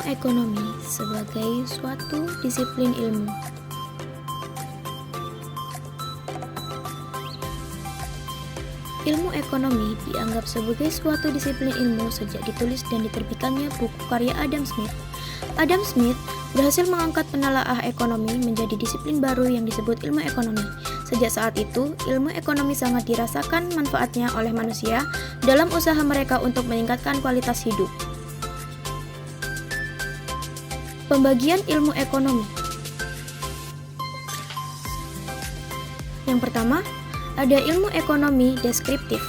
ekonomi sebagai suatu disiplin ilmu. Ilmu ekonomi dianggap sebagai suatu disiplin ilmu sejak ditulis dan diterbitkannya buku karya Adam Smith. Adam Smith berhasil mengangkat penelaah ekonomi menjadi disiplin baru yang disebut ilmu ekonomi. Sejak saat itu, ilmu ekonomi sangat dirasakan manfaatnya oleh manusia dalam usaha mereka untuk meningkatkan kualitas hidup. Pembagian ilmu ekonomi. Yang pertama, ada ilmu ekonomi deskriptif.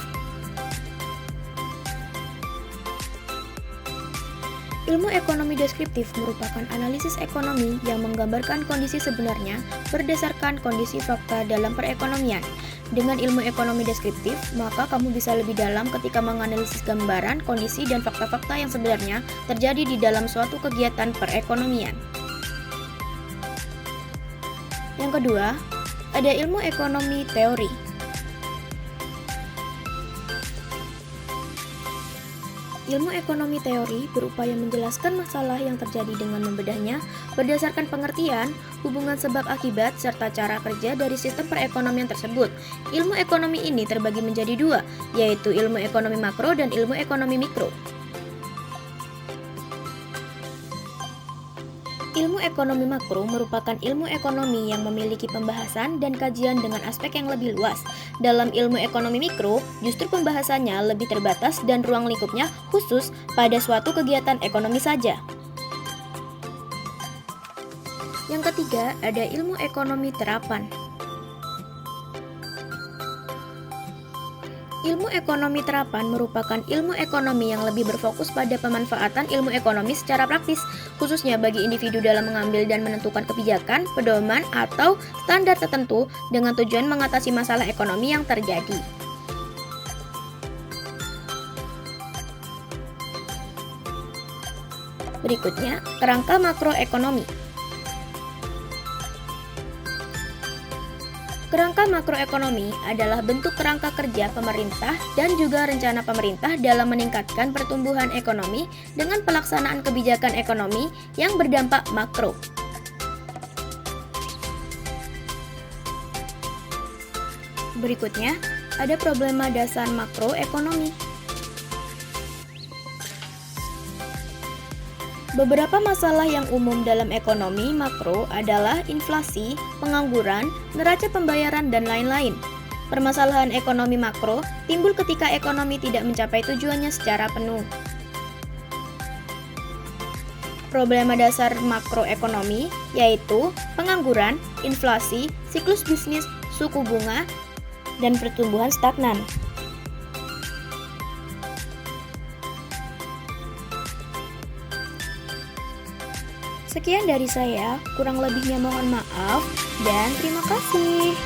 Ilmu ekonomi deskriptif merupakan analisis ekonomi yang menggambarkan kondisi sebenarnya berdasarkan kondisi fakta dalam perekonomian. Dengan ilmu ekonomi deskriptif, maka kamu bisa lebih dalam ketika menganalisis gambaran, kondisi, dan fakta-fakta yang sebenarnya terjadi di dalam suatu kegiatan perekonomian. Yang kedua, ada ilmu ekonomi teori. Ilmu ekonomi teori berupaya menjelaskan masalah yang terjadi dengan membedahnya berdasarkan pengertian, hubungan sebab akibat, serta cara kerja dari sistem perekonomian tersebut. Ilmu ekonomi ini terbagi menjadi dua, yaitu ilmu ekonomi makro dan ilmu ekonomi mikro. Ilmu ekonomi makro merupakan ilmu ekonomi yang memiliki pembahasan dan kajian dengan aspek yang lebih luas. Dalam ilmu ekonomi mikro, justru pembahasannya lebih terbatas dan ruang lingkupnya khusus pada suatu kegiatan ekonomi saja. Yang ketiga, ada ilmu ekonomi terapan. Ilmu ekonomi terapan merupakan ilmu ekonomi yang lebih berfokus pada pemanfaatan ilmu ekonomi secara praktis, khususnya bagi individu dalam mengambil dan menentukan kebijakan, pedoman, atau standar tertentu dengan tujuan mengatasi masalah ekonomi yang terjadi. Berikutnya, kerangka makroekonomi. Kerangka makroekonomi adalah bentuk kerangka kerja pemerintah dan juga rencana pemerintah dalam meningkatkan pertumbuhan ekonomi dengan pelaksanaan kebijakan ekonomi yang berdampak makro. Berikutnya, ada problema dasar makroekonomi. Beberapa masalah yang umum dalam ekonomi makro adalah inflasi, pengangguran, neraca pembayaran, dan lain-lain. Permasalahan ekonomi makro timbul ketika ekonomi tidak mencapai tujuannya secara penuh. Problema dasar makroekonomi yaitu pengangguran, inflasi, siklus bisnis, suku bunga, dan pertumbuhan stagnan. Sekian dari saya, kurang lebihnya mohon maaf, dan terima kasih.